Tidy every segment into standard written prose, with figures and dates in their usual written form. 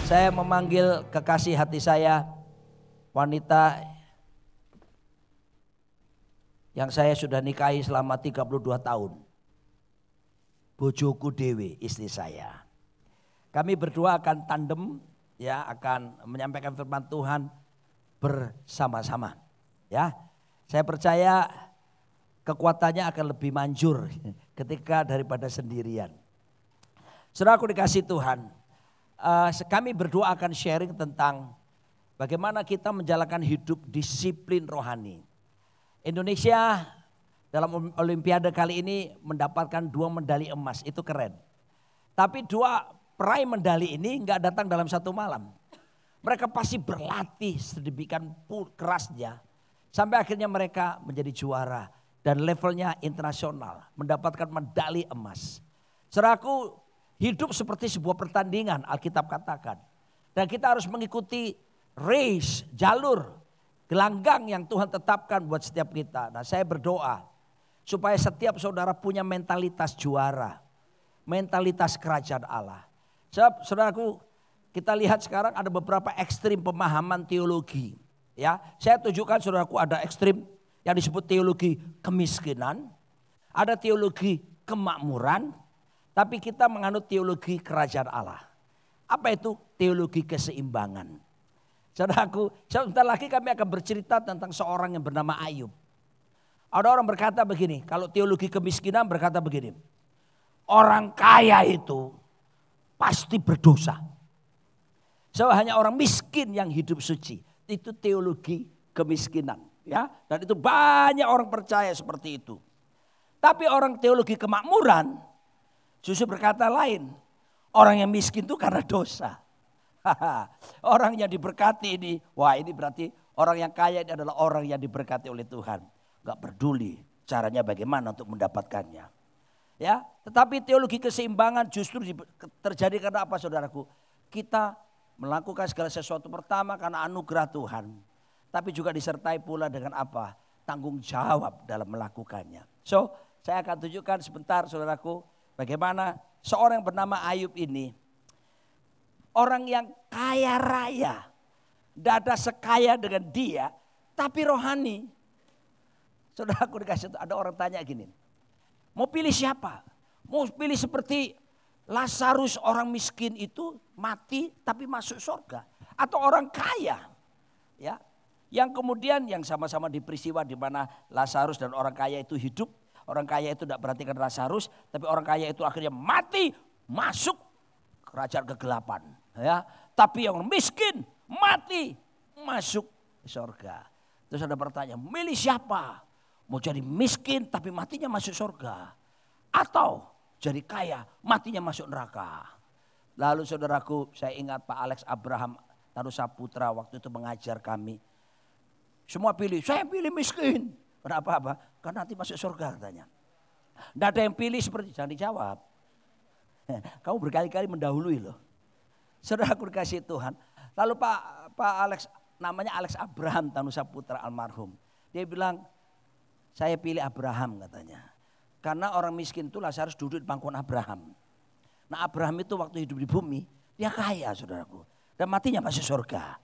Saya memanggil kekasih hati saya, wanita yang saya sudah nikahi selama 32 tahun. Bojoku Dewi, istri saya. Kami berdua akan tandem, ya, akan menyampaikan firman Tuhan bersama-sama. Ya, saya percaya kekuatannya akan lebih manjur ketika daripada sendirian. Saudara aku dikasih Tuhan, kami berdua akan sharing tentang bagaimana kita menjalankan hidup disiplin rohani. Indonesia dalam Olimpiade kali ini mendapatkan 2 medali emas, itu keren. Tapi 2 peraih medali ini enggak datang dalam satu malam. Mereka pasti berlatih sedemikian kerasnya sampai akhirnya mereka menjadi juara dan levelnya internasional, mendapatkan medali emas. Saudaraku, hidup seperti sebuah pertandingan, Alkitab katakan. Dan kita harus mengikuti race, jalur, gelanggang yang Tuhan tetapkan buat setiap kita. Nah, saya berdoa supaya setiap saudara punya mentalitas juara, mentalitas kerajaan Allah. Sebab saudaraku, kita lihat sekarang ada beberapa ekstrim pemahaman teologi. Ya, saya tunjukkan saudaraku, ada ekstrim yang disebut teologi kemiskinan, ada teologi kemakmuran, tapi kita menganut teologi kerajaan Allah. Apa itu teologi keseimbangan? Saudaraku, sebentar lagi kami akan bercerita tentang seorang yang bernama Ayub. Ada orang berkata begini, kalau teologi kemiskinan berkata begini, orang kaya itu pasti berdosa. So, hanya orang miskin yang hidup suci. Itu teologi kemiskinan. Ya, dan itu banyak orang percaya seperti itu. Tapi orang teologi kemakmuran justru berkata lain. Orang yang miskin itu karena dosa. Orang yang diberkati ini, wah ini berarti orang yang kaya ini adalah orang yang diberkati oleh Tuhan. Gak peduli caranya bagaimana untuk mendapatkannya. Ya, tetapi teologi keseimbangan justru terjadi karena apa, saudaraku? Kita melakukan segala sesuatu pertama karena anugerah Tuhan. Tapi juga disertai pula dengan apa? Tanggung jawab dalam melakukannya. So, saya akan tunjukkan sebentar, saudaraku, bagaimana seorang yang bernama Ayub ini, orang yang kaya raya, tidak ada sekaya dengan dia, tapi rohani. Saudaraku dikasih, ada orang tanya gini, mau pilih siapa? Mau pilih seperti Lazarus orang miskin itu mati tapi masuk surga, atau orang kaya, ya, yang kemudian yang sama-sama di peristiwa di mana Lazarus dan orang kaya itu hidup. Orang kaya itu tidak perhatikan Lazarus, tapi orang kaya itu akhirnya mati masuk kerajaan kegelapan. Ya, tapi yang miskin mati masuk surga. Terus ada bertanya, milih siapa? Mau jadi miskin tapi matinya masuk surga, atau jadi kaya matinya masuk neraka? Lalu saudaraku, saya ingat Pak Alex Abraham Tanusaputra waktu itu mengajar kami. Semua pilih, saya pilih miskin. Kenapa? Apa? Karena nanti masuk surga katanya. Tidak ada yang pilih seperti, jangan dijawab. Kamu berkali-kali mendahului loh. Saudaraku dikasih Tuhan. Lalu Pak Alex, namanya Alex Abraham Tanusaputra almarhum. Dia bilang, saya pilih Abraham katanya. Karena orang miskin itu Lazarus duduk di pangkuan Abraham. Nah, Abraham itu waktu hidup di bumi, dia kaya, saudaraku. Dan matinya masuk surga.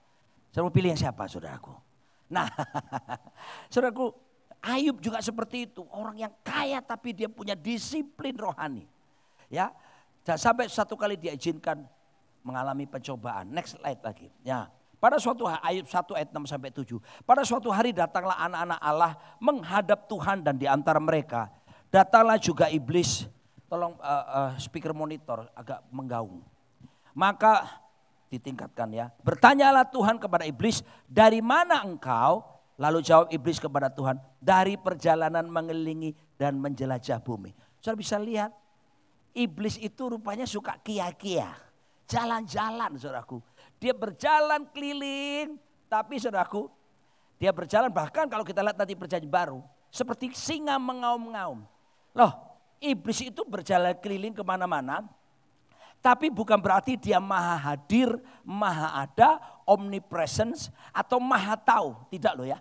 Saya mau pilih yang siapa, saudaraku? Nah, saudaraku, Ayub juga seperti itu. Orang yang kaya tapi dia punya disiplin rohani. Ya, dan sampai satu kali dia izinkan mengalami pencobaan. Next slide lagi. Ya. Pada suatu hari, Ayub 1 ayat 6 sampai 7. Pada suatu hari datanglah anak-anak Allah menghadap Tuhan, dan di antara mereka datanglah juga iblis. Tolong speaker monitor agak menggaung. Maka ditingkatkan ya. Bertanyalah Tuhan kepada iblis, dari mana engkau? Lalu jawab iblis kepada Tuhan, dari perjalanan mengelilingi dan menjelajah bumi. Saudara bisa lihat, iblis itu rupanya suka kia-kia. Jalan-jalan, saudaraku. Dia berjalan keliling, tapi saudaraku, dia berjalan bahkan kalau kita lihat nanti perjanjian baru, seperti singa mengaum-ngaum. Loh, iblis itu berjalan keliling kemana-mana, tapi bukan berarti dia maha hadir, maha ada, omnipresence, atau maha tahu. Tidak loh ya.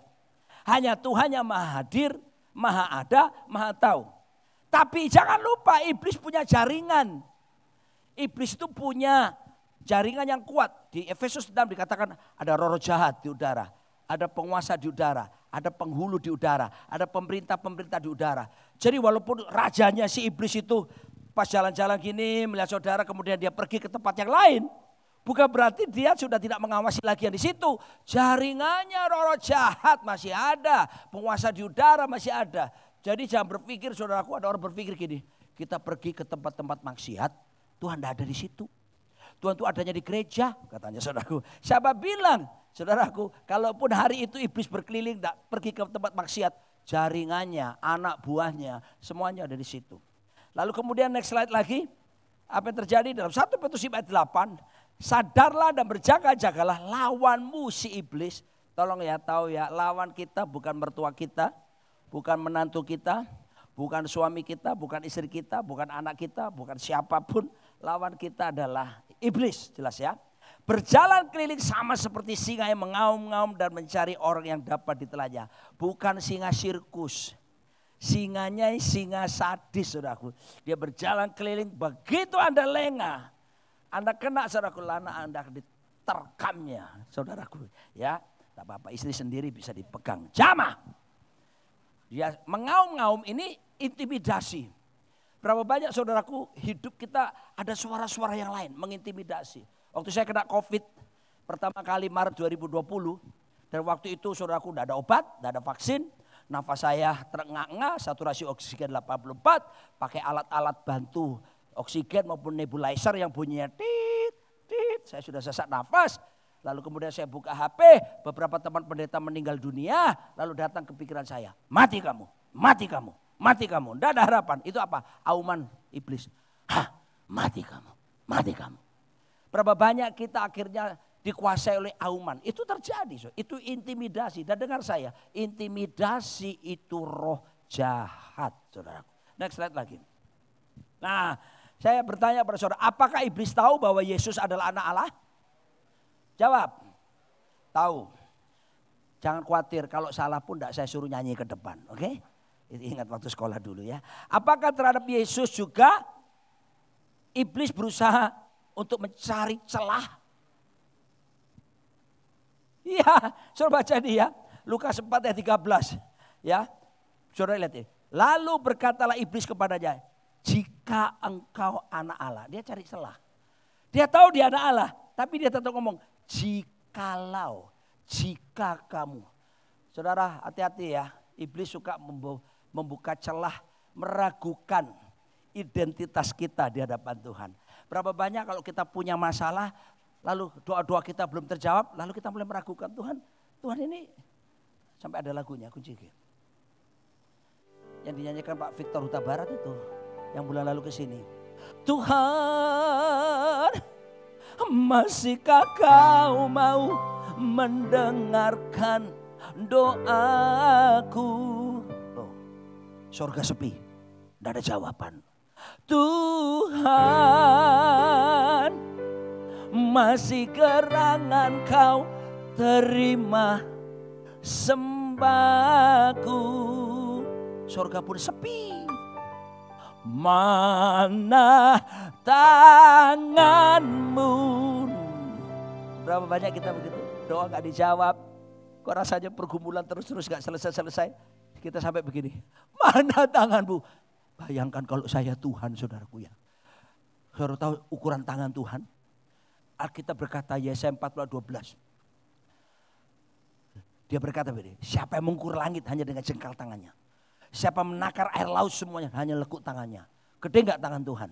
Hanya Tuhan yang maha hadir, maha ada, maha tahu. Tapi jangan lupa iblis punya jaringan. Iblis itu punya Jaringan yang kuat. Di Efesus 6 dikatakan ada roh jahat di udara. Ada penguasa di udara. Ada penghulu di udara. Ada pemerintah-pemerintah di udara. Jadi walaupun rajanya si iblis itu pas jalan-jalan gini melihat saudara kemudian dia pergi ke tempat yang lain. Bukan berarti dia sudah tidak mengawasi lagi yang di situ. Jaringannya roh jahat masih ada. Penguasa di udara masih ada. Jadi jangan berpikir saudaraku, ada orang berpikir gini. Kita pergi ke tempat-tempat maksiat, Tuhan tidak ada di situ. Tuhan itu adanya di gereja, katanya saudaraku. Siapa bilang, saudaraku, kalaupun hari itu iblis berkeliling, pergi ke tempat maksiat, jaringannya, anak buahnya, semuanya ada di situ. Lalu kemudian next slide lagi, apa yang terjadi dalam 1 Petrus ayat 8, sadarlah dan berjaga-jagalah lawanmu si iblis. Tolong ya tahu ya, lawan kita bukan mertua kita, bukan menantu kita, bukan suami kita, bukan istri kita, bukan anak kita, bukan siapapun. Lawan kita adalah iblis, jelas ya. Berjalan keliling sama seperti singa yang mengaum-ngaum dan mencari orang yang dapat ditelannya. Bukan singa sirkus. Singanya singa sadis, saudaraku. Dia berjalan keliling, begitu Anda lengah, Anda kena, saudaraku, lana Anda diterkamnya, saudaraku. Ya, tak apa-apa, istri sendiri bisa dipegang. Jamah. Dia mengaum-ngaum, ini intimidasi. Berapa banyak saudaraku hidup kita ada suara-suara yang lain mengintimidasi. Waktu saya kena COVID pertama kali Maret 2020. Dan waktu itu saudaraku tidak ada obat, tidak ada vaksin. Nafas saya terengah-engah, saturasi oksigen 84. Pakai alat-alat bantu oksigen maupun nebulizer yang bunyinya tit, tit. Saya sudah sesak nafas. Lalu kemudian saya buka HP, beberapa teman pendeta meninggal dunia. Lalu datang ke pikiran saya, mati kamu, mati kamu. Mati kamu, tidak ada harapan. Itu apa? Auman iblis. Hah, mati kamu, mati kamu. Berapa banyak kita akhirnya dikuasai oleh auman. Itu terjadi, itu intimidasi. Dan dengar saya, intimidasi itu roh jahat, saudaraku. Next slide lagi. Nah, saya bertanya pada saudara, apakah iblis tahu bahwa Yesus adalah anak Allah? Jawab, tahu. Jangan khawatir, kalau salah pun tidak saya suruh nyanyi ke depan, oke? Ingat waktu sekolah dulu ya. Apakah terhadap Yesus juga iblis berusaha untuk mencari celah? Iya, saudara baca ini ya. Lukas 4 ayat 13. Ya, saudara lihat ini. Lalu berkatalah iblis kepadanya, jika engkau anak Allah. Dia cari celah. Dia tahu dia anak Allah. Tapi dia tetap ngomong, jikalau, jika kamu. Saudara hati-hati ya. Iblis suka membuka celah, meragukan identitas kita di hadapan Tuhan. Berapa banyak kalau kita punya masalah, lalu doa-doa kita belum terjawab, lalu kita mulai meragukan Tuhan. Tuhan ini, sampai ada lagunya, kunci. Yang dinyanyikan Pak Victor Huta Barat itu, yang bulan lalu ke sini. Tuhan, masihkah kau mau mendengarkan doaku? Surga sepi, tidak ada jawaban. Tuhan, masih gerangan kau terima sembahku. Surga pun sepi. Mana tanganmu? Berapa banyak kita begitu, doa gak dijawab. Kok rasanya pergumulan terus-terus gak selesai-selesai. Kita sampai begini, mana tanganmu? Bayangkan kalau saya Tuhan, saudaraku ya. Saudara tahu ukuran tangan Tuhan? Alkitab berkata Yesaya 40:12. Dia berkata begini, siapa yang mengukur langit hanya dengan jengkal tangannya. Siapa menakar air laut semuanya hanya lekuk tangannya. Gede enggak tangan Tuhan?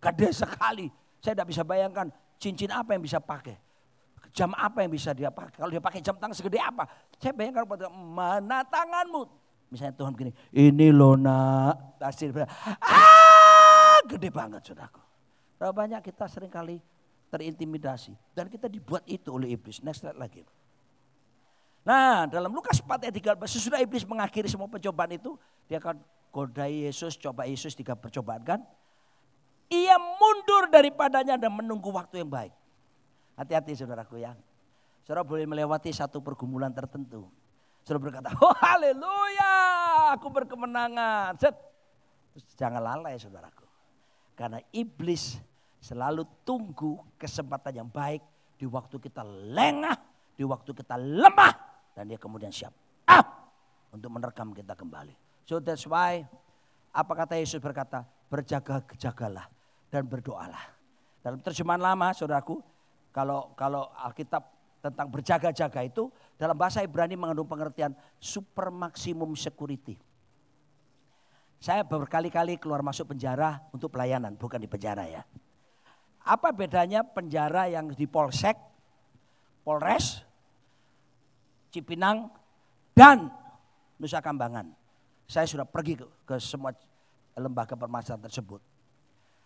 Gede sekali. Saya tidak bisa bayangkan cincin apa yang bisa pakai. Jam apa yang bisa dia pakai. Kalau dia pakai jam tangan segede apa. Saya bayangkan mana tanganmu. Misalnya Tuhan begini, ini loh nak, gede banget saudaraku. Berapa banyak kita seringkali terintimidasi. Dan kita dibuat itu oleh iblis. Next slide lagi. Nah dalam Lukas 4 ayat 13, sesudah iblis mengakhiri semua pencobaan itu, dia akan godai Yesus, coba Yesus 3 percobaan kan. Ia mundur daripadanya dan menunggu waktu yang baik. Hati-hati saudaraku ya. Saudara boleh melewati satu pergumulan tertentu. Saudara berkata, oh haleluya, aku berkemenangan. Terus jangan lalai saudaraku. Karena iblis Selalu tunggu kesempatan yang baik di waktu kita lengah, di waktu kita lemah. Dan dia kemudian siap untuk menerkam kita kembali. So that's why apa kata Yesus berkata, berjaga-jagalah dan berdoalah. Dalam terjemahan lama saudaraku, kalau Alkitab tentang berjaga-jaga itu dalam bahasa Ibrani mengandung pengertian super maksimum security. Saya berkali-kali keluar masuk penjara untuk pelayanan, bukan di penjara ya. Apa bedanya penjara yang di Polsek, Polres, Cipinang, dan Nusa Kambangan? Saya sudah pergi ke semua lembaga permasalahan tersebut.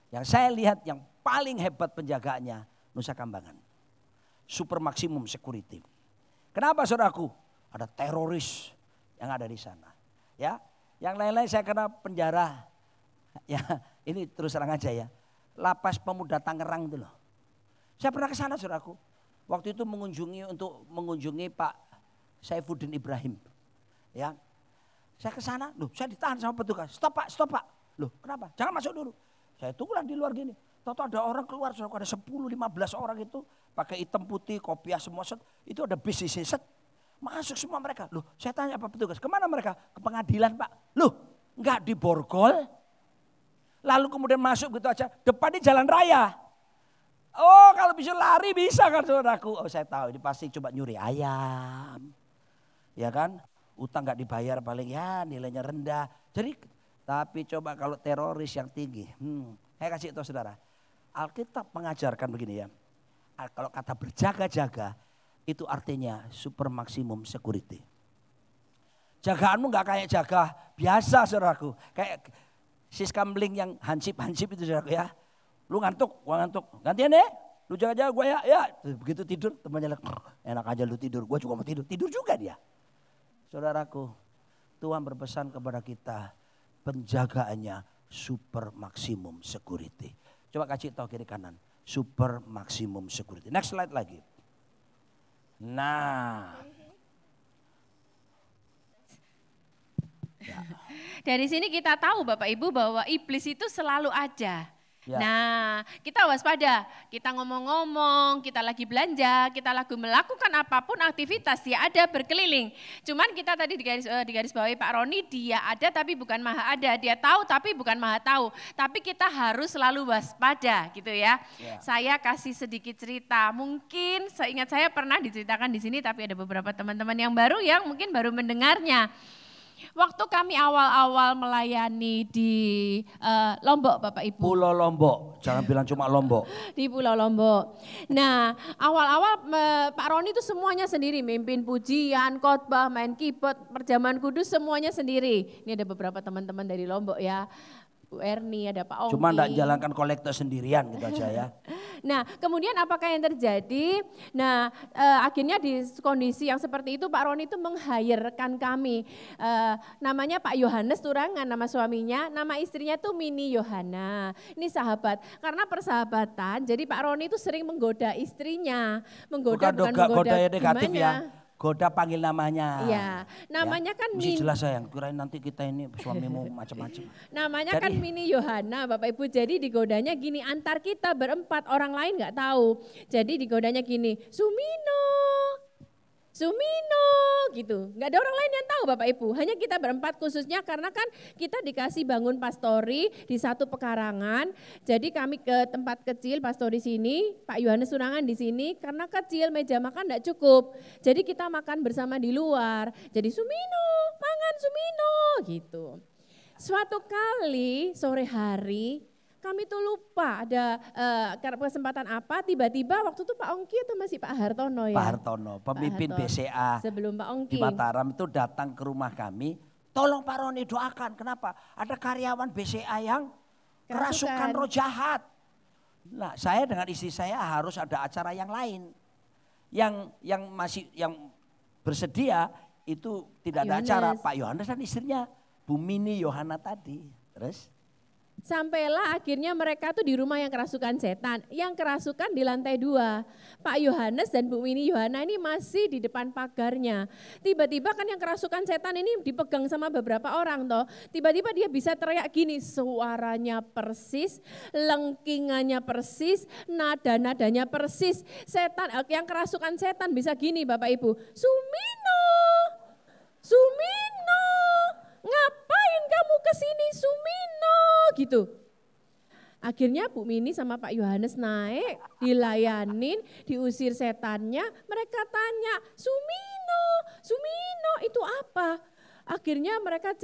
Yang saya lihat yang paling hebat penjagaannya Nusa Kambangan. Super maksimum security. Kenapa saudaraku? Ada teroris yang ada di sana. Ya, yang lain-lain saya kena penjara. Ya, ini terus terang aja ya. Lapas Pemuda Tangerang itu loh. Saya pernah ke sana saudaraku. Waktu itu mengunjungi Pak Saifuddin Ibrahim. Ya. Saya ke sana, loh saya ditahan sama petugas. Stop Pak. Loh kenapa? Jangan masuk dulu. Saya tunggulah di luar gini. Tahu ada orang keluar, ada 10-15 orang itu pakai hitam putih, kopiah semua set. Itu ada bis di set. Masuk semua mereka. Loh saya tanya apa petugas, kemana mereka? Ke pengadilan Pak. Loh enggak diborgol. Lalu kemudian masuk gitu aja. Depan di jalan raya. Oh kalau bisa lari bisa kan saudaraku. Oh saya tahu ini pasti coba nyuri ayam. Ya kan? Utang enggak dibayar paling ya nilainya rendah. Jadi tapi coba kalau teroris yang tinggi. Saya kasih tahu saudara. Alkitab mengajarkan begini ya. Kalau kata berjaga-jaga itu artinya super maksimum security. Jagaanmu gak kayak jaga biasa saudaraku. Kayak sis kamling yang hansip-hansip itu saudaraku ya. Lu ngantuk, gua ngantuk. Gantian deh, lu jaga-jaga gua ya. Begitu tidur temannya enak aja lu tidur. Gua juga mau tidur. Tidur juga dia. Saudaraku, Tuhan berpesan kepada kita penjagaannya super maksimum security. Coba kasih tahu kiri kanan. Super maksimum security. Next slide lagi. Nah. Ya. Dari sini kita tahu Bapak Ibu bahwa iblis itu selalu ada. Ya. Nah, kita waspada, kita ngomong-ngomong, kita lagi belanja, kita lagi melakukan apapun aktivitas, dia ada berkeliling. Cuman kita tadi di garis bawahi Pak Roni, dia ada tapi bukan maha ada, dia tahu tapi bukan maha tahu. Tapi kita harus selalu waspada gitu ya. Saya kasih sedikit cerita, mungkin seingat saya pernah diceritakan di sini tapi ada beberapa teman-teman yang baru yang mungkin baru mendengarnya. Waktu kami awal-awal melayani di Lombok Bapak Ibu. Pulau Lombok, jangan bilang cuma Lombok. Di Pulau Lombok. Nah awal-awal Pak Roni itu semuanya sendiri. Mimpin pujian, khotbah, main keyboard, perjamuan kudus semuanya sendiri. Ini ada beberapa teman-teman dari Lombok ya. Bu Erni, ada Pak Ongki. Cuma enggak jalankan kolektor sendirian gitu aja ya. Nah kemudian apakah yang terjadi? Nah akhirnya di kondisi yang seperti itu Pak Roni itu meng-hire rekan kami. Namanya Pak Yohanes Turangan nama suaminya, nama istrinya tuh Mini Yohana. Ini sahabat, karena persahabatan jadi Pak Roni itu sering menggoda istrinya. Menggoda bukan menggoda ya negatif ya. Goda panggil namanya. Iya, namanya ya. kan Mesti jelas sayang, kirain nanti kita ini suamimu macam-macam. Namanya jadi, kan Mini Yohana Bapak Ibu, jadi digodanya gini, antar kita berempat, orang lain gak tahu. Jadi digodanya gini, Sumino gitu. Gak ada orang lain yang tahu Bapak Ibu, hanya kita berempat khususnya karena kan kita dikasih bangun pastori di satu pekarangan. Jadi kami ke tempat kecil pastori sini, Pak Yohanes Turangan di sini karena kecil meja makan gak cukup. Jadi kita makan bersama di luar. Jadi Sumino, mangan Sumino gitu. Suatu kali sore hari kami tuh lupa ada kesempatan apa, tiba-tiba waktu itu Pak Ongki atau masih Pak Hartono ya? Pak Hartono, pemimpin BCA sebelum Pak Ongki di Mataram itu datang ke rumah kami, tolong Pak Roni doakan, kenapa? Ada karyawan BCA yang kerasukan roh jahat. Nah saya dengan istri saya harus ada acara yang lain, yang bersedia itu tidak ada acara. Pak Yohanes dan istrinya Bu Mini Yohana tadi, terus? Sampailah akhirnya mereka tuh di rumah yang kerasukan setan, yang kerasukan di lantai 2. Pak Yohanes dan Bu Winnie Yohana ini masih di depan pagarnya. Tiba-tiba kan yang kerasukan setan ini dipegang sama beberapa orang toh. Tiba-tiba dia bisa teriak gini, suaranya persis, lengkingannya persis, nada-nadanya persis. Setan yang kerasukan setan bisa gini Bapak Ibu, Sumino, Sumino, ngapain kamu kesini Sumino gitu. Akhirnya Bu Mini sama Pak Yohanes naik, dilayanin, diusir setannya. Mereka tanya, Sumino, Sumino itu apa? Akhirnya mereka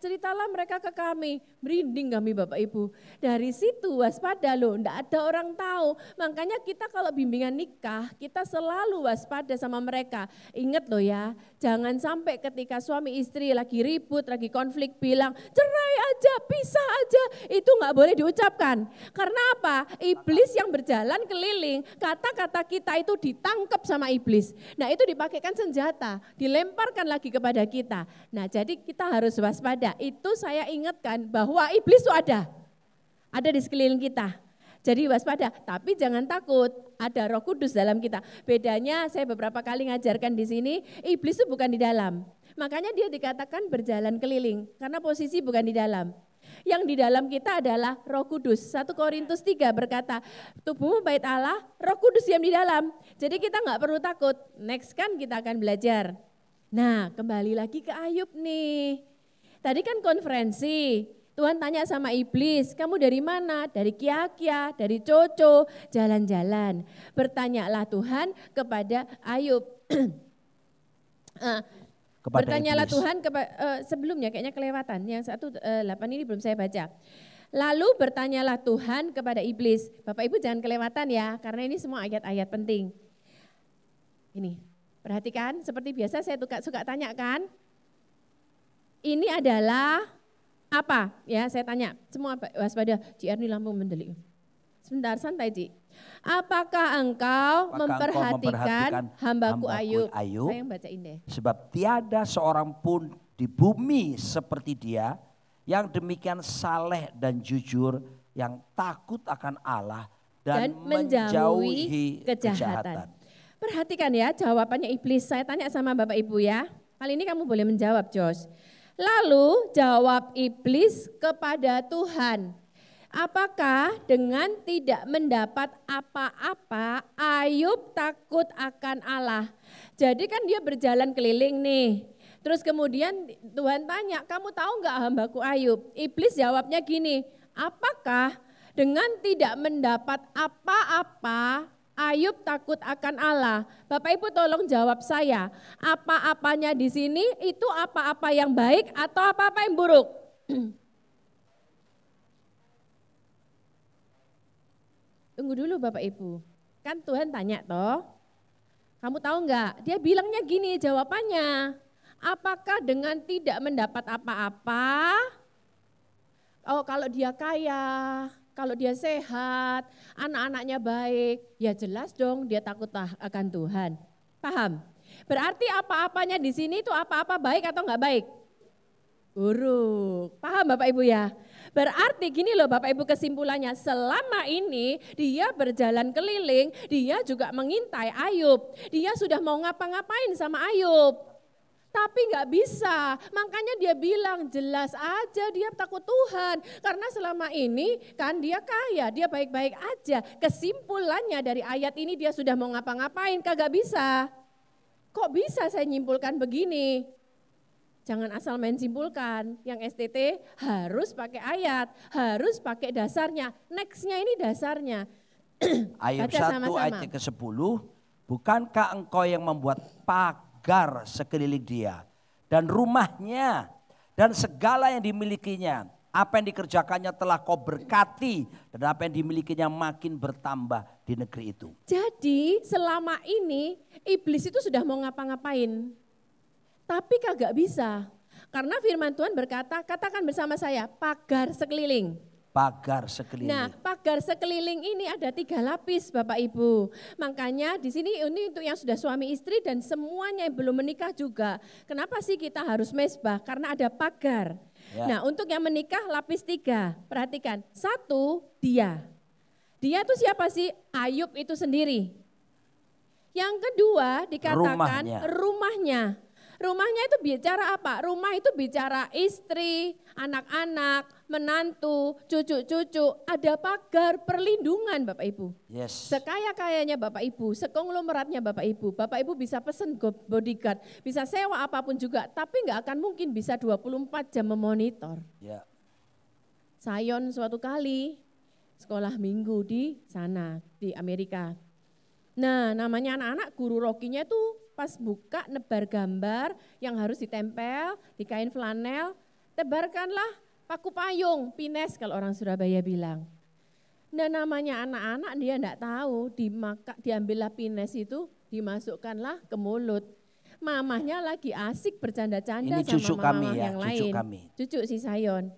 ceritalah mereka ke kami. Merinding kami Bapak Ibu. Dari situ waspada loh, enggak ada orang tahu. Makanya kita kalau bimbingan nikah, kita selalu waspada sama mereka. Ingat loh ya, jangan sampai ketika suami istri lagi ribut, lagi konflik bilang, cerai aja, pisah aja. Itu enggak boleh diucapkan. Karena apa? Iblis yang berjalan keliling, kata-kata kita itu ditangkap sama iblis. Nah itu dipakaikan senjata, dilemparkan lagi kepada kita. Nah jadi kita harus waspada, itu saya ingatkan bahwa iblis itu ada di sekeliling kita. Jadi waspada, tapi jangan takut, ada Roh Kudus dalam kita. Bedanya saya beberapa kali ngajarkan di sini, iblis itu bukan di dalam. Makanya dia dikatakan berjalan keliling, karena posisi bukan di dalam. Yang di dalam kita adalah Roh Kudus. 1 Korintus 3 berkata, tubuhmu bait Allah, Roh Kudus diam di dalam. Jadi kita nggak perlu takut, next kan kita akan belajar. Nah kembali lagi ke Ayub nih, tadi kan konferensi, Tuhan tanya sama iblis, kamu dari mana? Dari Kia-kia, dari Coco, jalan-jalan. Bertanyalah Tuhan kepada Ayub. Bertanyalah iblis. Tuhan sebelumnya kayaknya kelewatan, yang 1:8 ini belum saya baca. Lalu bertanyalah Tuhan kepada iblis, Bapak Ibu jangan kelewatan ya, karena ini semua ayat-ayat penting. Ini. Perhatikan, seperti biasa saya suka tanyakan, ini adalah apa? Ya saya tanya, semua waspada, Ci Erni lampu mendelik. Sebentar, santai Ci. Apakah engkau memperhatikan hambaku Ayub? Saya yang bacain deh. Sebab tiada seorang pun di bumi seperti dia, yang demikian saleh dan jujur, yang takut akan Allah dan menjauhi kejahatan. Perhatikan ya jawabannya iblis, saya tanya sama Bapak Ibu ya. Kali ini kamu boleh menjawab Jos. Lalu jawab iblis kepada Tuhan. Apakah dengan tidak mendapat apa-apa Ayub takut akan Allah? Jadi kan dia berjalan keliling nih. Terus kemudian Tuhan tanya, kamu tahu enggak hambaku Ayub? Iblis jawabnya gini, apakah dengan tidak mendapat apa-apa Ayub takut akan Allah? Bapak Ibu tolong jawab saya, apa-apanya di sini itu apa-apa yang baik atau apa-apa yang buruk? Tunggu dulu Bapak Ibu, kan Tuhan tanya toh, kamu tahu enggak? Dia bilangnya gini jawabannya, apakah dengan tidak mendapat apa-apa, oh kalau dia kaya, kalau dia sehat, anak-anaknya baik, ya jelas dong dia takut akan Tuhan. Paham? Berarti apa-apanya di sini itu apa-apa baik atau enggak baik? Buruk. Paham Bapak Ibu ya? Berarti gini loh Bapak Ibu kesimpulannya, selama ini dia berjalan keliling, dia juga mengintai Ayub. Dia sudah mau ngapa-ngapain sama Ayub. Tapi nggak bisa, makanya dia bilang jelas aja dia takut Tuhan. Karena selama ini kan dia kaya, dia baik-baik aja. Kesimpulannya dari ayat ini dia sudah mau ngapa-ngapain, kagak bisa. Kok bisa saya nyimpulkan begini? Jangan asal main simpulkan, yang STT harus pakai ayat, harus pakai dasarnya. Nextnya ini dasarnya. Ayat 1 ayat ke-10, bukankah engkau yang membuat pagar sekeliling dia dan rumahnya dan segala yang dimilikinya, apa yang dikerjakannya telah kau berkati dan apa yang dimilikinya makin bertambah di negeri itu. Jadi selama ini iblis itu sudah mau ngapa-ngapain, tapi kagak bisa. Karena firman Tuhan berkata, katakan bersama saya, pagar sekeliling. Pagar sekeliling. Nah, pagar sekeliling ini ada 3 lapis Bapak Ibu. Makanya di sini ini untuk yang sudah suami istri dan semuanya yang belum menikah juga. Kenapa sih kita harus mesbah? Karena ada pagar. Ya. Nah untuk yang menikah lapis 3, perhatikan. 1 dia. Dia itu siapa sih? Ayub itu sendiri. Yang kedua dikatakan rumahnya. Rumahnya itu bicara apa? Rumah itu bicara istri, anak-anak, menantu, cucu-cucu. Ada pagar perlindungan Bapak Ibu. Yes. Sekaya-kayanya Bapak Ibu, sekonglomeratnya Bapak Ibu. Bapak Ibu bisa pesen bodyguard, bisa sewa apapun juga. Tapi nggak akan mungkin bisa 24 jam memonitor. Ya. Sayon suatu kali sekolah minggu di sana, di Amerika. Nah namanya anak-anak guru rokinya tuh pas buka nebar gambar yang harus ditempel di kain flanel, tebarkanlah paku payung, pines kalau orang Surabaya bilang. Nah namanya anak-anak dia enggak tahu, diambillah pines itu, dimasukkanlah ke mulut. Mamahnya lagi asik bercanda-canda sama mama yang lain. Cucu si Sayon.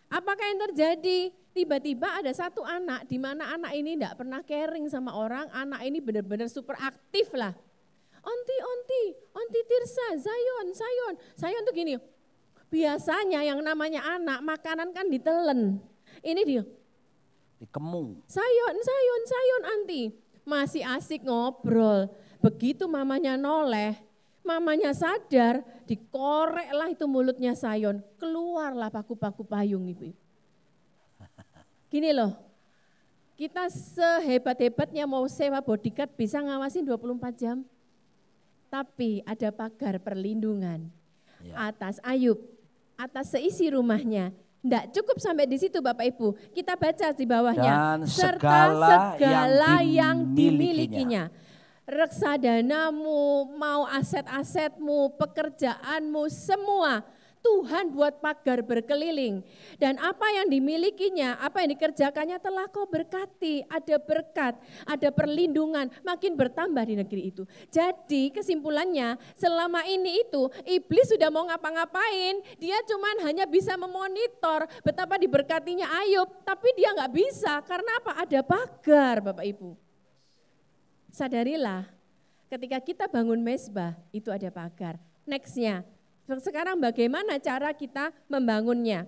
Apakah yang terjadi? Tiba-tiba ada satu anak, di mana anak ini enggak pernah caring sama orang, anak ini benar-benar super aktif lah. Onti Tirsa, Zayon tuh gini, biasanya yang namanya anak makanan kan ditelen, ini dia. Dikemung. Sayon anti, masih asik ngobrol, begitu mamanya noleh, mamanya sadar, dikoreklah itu mulutnya Sayon, keluarlah paku-paku payung ibu. Gini loh, kita sehebat-hebatnya mau sewa bodyguard bisa ngawasin 24 jam. Tapi ada pagar perlindungan atas Ayub, atas seisi rumahnya. Tidak cukup sampai di situ Bapak Ibu, kita baca di bawahnya. Dan serta segala yang dimilikinya. Reksadanamu, mau aset-asetmu, pekerjaanmu, semua. Tuhan buat pagar berkeliling. Dan apa yang dimilikinya, apa yang dikerjakannya telah kau berkati. Ada berkat, ada perlindungan, makin bertambah di negeri itu. Jadi kesimpulannya selama ini itu iblis sudah mau ngapa-ngapain. Dia cuman hanya bisa memonitor betapa diberkatinya Ayub. Tapi dia nggak bisa, karena apa? Ada pagar Bapak Ibu. Sadarilah ketika kita bangun mezbah itu ada pagar. Nextnya. Sekarang bagaimana cara kita membangunnya?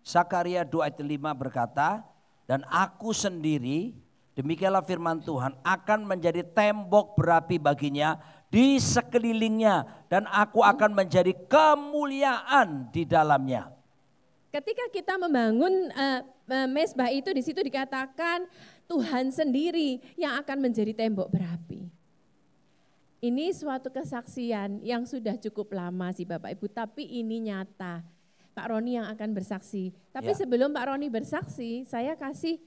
Zakaria 2 ayat 5 berkata, dan aku sendiri, demikianlah firman Tuhan, akan menjadi tembok berapi baginya di sekelilingnya, dan aku akan menjadi kemuliaan di dalamnya. Ketika kita membangun mezbah itu, di situ dikatakan Tuhan sendiri yang akan menjadi tembok berapi. Ini suatu kesaksian yang sudah cukup lama sih Bapak Ibu, tapi ini nyata. Pak Roni yang akan bersaksi. Tapi sebelum Pak Roni bersaksi, saya kasih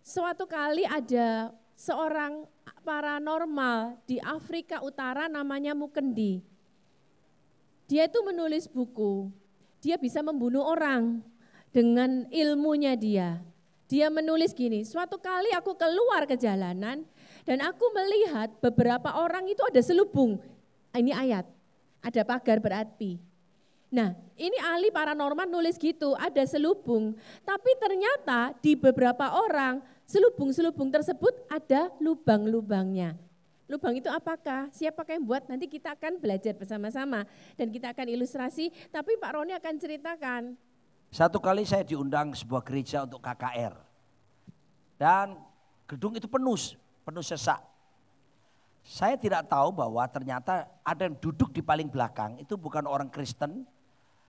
suatu kali ada seorang paranormal di Afrika Utara namanya Mukendi. Dia itu menulis buku, dia bisa membunuh orang dengan ilmunya dia. Dia menulis gini, suatu kali aku keluar ke jalanan, dan aku melihat beberapa orang itu ada selubung. Ini ayat, ada pagar berapi. Nah ini ahli paranormal nulis gitu, ada selubung. Tapi ternyata di beberapa orang selubung-selubung tersebut ada lubang-lubangnya. Lubang itu apakah? Siapakah yang buat? Nanti kita akan belajar bersama-sama. Dan kita akan ilustrasi, tapi Pak Roni akan ceritakan. Satu kali saya diundang sebuah gereja untuk KKR. Dan gedung itu penuh sesak. Saya tidak tahu bahwa ternyata ada yang duduk di paling belakang, itu bukan orang Kristen.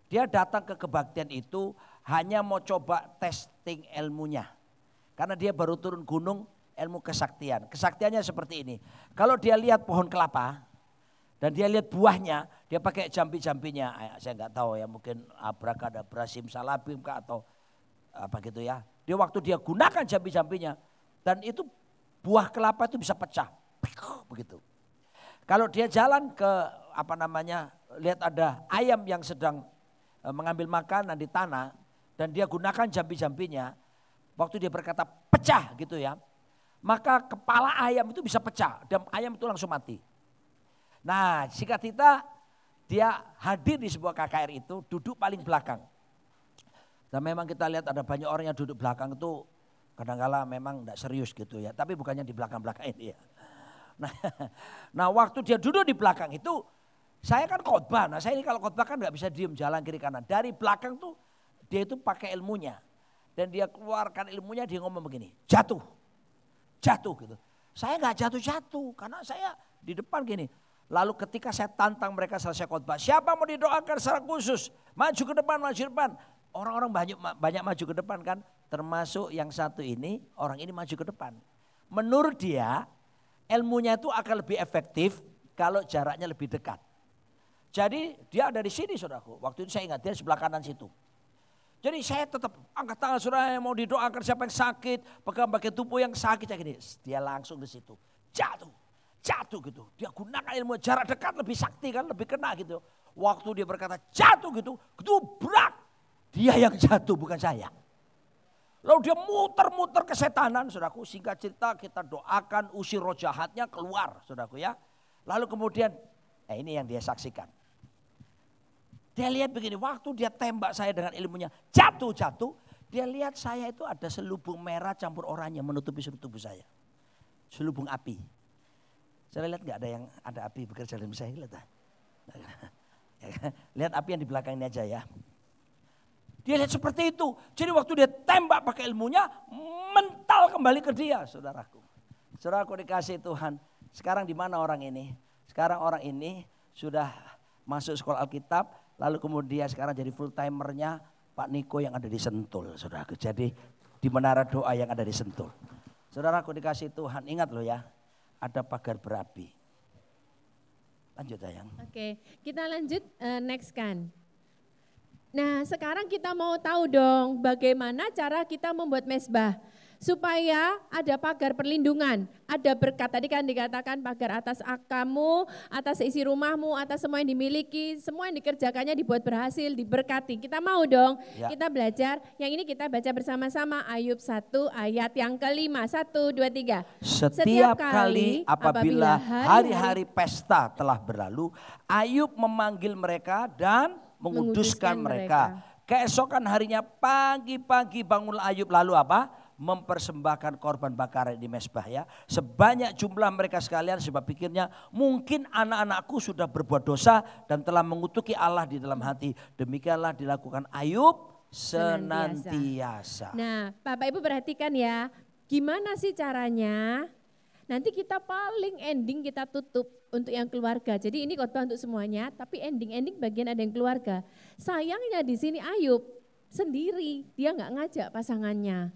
Dia datang ke kebaktian itu hanya mau coba testing ilmunya. Karena dia baru turun gunung ilmu kesaktian. Kesaktiannya seperti ini. Kalau dia lihat pohon kelapa dan dia lihat buahnya, dia pakai jambi-jambinya. Saya nggak tahu ya, mungkin abrakadabra simsalabim kah atau apa gitu ya. Dia waktu dia gunakan jambi-jambinya dan itu buah kelapa itu bisa pecah, begitu. Kalau dia jalan ke lihat ada ayam yang sedang mengambil makanan di tanah dan dia gunakan jambi-jambinya, waktu dia berkata pecah gitu ya, maka kepala ayam itu bisa pecah dan ayam itu langsung mati. Nah, singkat cerita dia hadir di sebuah KKR itu, duduk paling belakang. Dan memang kita lihat ada banyak orang yang duduk belakang itu kadang-kala memang tidak serius gitu ya, tapi bukannya di belakang-belakang ini ya. Nah waktu dia duduk di belakang itu, saya kan khotbah. Nah saya ini kalau khotbah kan nggak bisa diem jalan kiri kanan. Dari belakang tuh Dia itu pakai ilmunya. Dan dia keluarkan ilmunya, dia ngomong begini, jatuh gitu. Saya nggak jatuh-jatuh karena saya di depan gini. Lalu ketika saya tantang mereka selesai khotbah, siapa mau didoakan secara khusus? Maju ke depan, maju ke depan. Orang-orang banyak maju ke depan kan, termasuk yang satu ini, orang ini maju ke depan. Menurut dia, ilmunya itu akan lebih efektif kalau jaraknya lebih dekat. Jadi dia ada di sini saudaraku, waktu itu saya ingat dia sebelah kanan situ. Jadi saya tetap angkat tangan saudara yang mau didoakan siapa yang sakit, pegang bagian tubuh yang sakit kayak gini. Dia langsung di situ, jatuh gitu. Dia gunakan ilmu jarak dekat lebih sakti kan, lebih kena gitu. Waktu dia berkata jatuh gitu, gebrak. Dia yang jatuh bukan saya. Lalu dia muter-muter kesetanan saudaraku. Singkat cerita kita doakan usir roh jahatnya keluar saudaraku ya. Lalu kemudian ini yang dia saksikan. Dia lihat begini, waktu dia tembak saya dengan ilmunya jatuh. Dia lihat saya itu ada selubung merah campur oranye menutupi seluruh tubuh saya. Selubung api. Saya lihat gak ada yang ada api bekerja dalam saya. Lihat api yang di belakang ini aja ya. Dia lihat seperti itu. Jadi waktu dia tembak pakai ilmunya, mental kembali ke dia saudaraku. Saudaraku dikasih Tuhan. Sekarang di mana orang ini? Sekarang orang ini sudah masuk sekolah Alkitab. Lalu kemudian sekarang jadi full timernya Pak Niko yang ada di Sentul, saudaraku. Jadi di menara doa yang ada di Sentul. Saudaraku dikasih Tuhan, ingat loh ya, ada pagar berapi. Lanjut sayang. Oke, kita lanjut next kan. Nah sekarang kita mau tahu dong bagaimana cara kita membuat mezbah. Supaya ada pagar perlindungan, ada berkat. Tadi kan dikatakan pagar atas kamu, atas isi rumahmu, atas semua yang dimiliki, semua yang dikerjakannya dibuat berhasil, diberkati. Kita mau dong, kita belajar. Yang ini kita baca bersama-sama Ayub 1 ayat yang kelima. 1, 2, 3. Setiap kali apabila hari-hari pesta telah berlalu, Ayub memanggil mereka dan menguduskan mereka. Keesokan harinya pagi-pagi bangunlah Ayub lalu apa? Mempersembahkan korban bakaran di mezbah ya. Sebanyak jumlah mereka sekalian sebab pikirnya mungkin anak-anakku sudah berbuat dosa dan telah mengutuki Allah di dalam hati. Demikianlah dilakukan Ayub senantiasa. Nah Bapak Ibu perhatikan ya, gimana sih caranya? Nanti kita paling ending kita tutup untuk yang keluarga. Jadi ini khotbah untuk semuanya, tapi ending bagian ada yang keluarga. Sayangnya di sini Ayub sendiri, dia nggak ngajak pasangannya.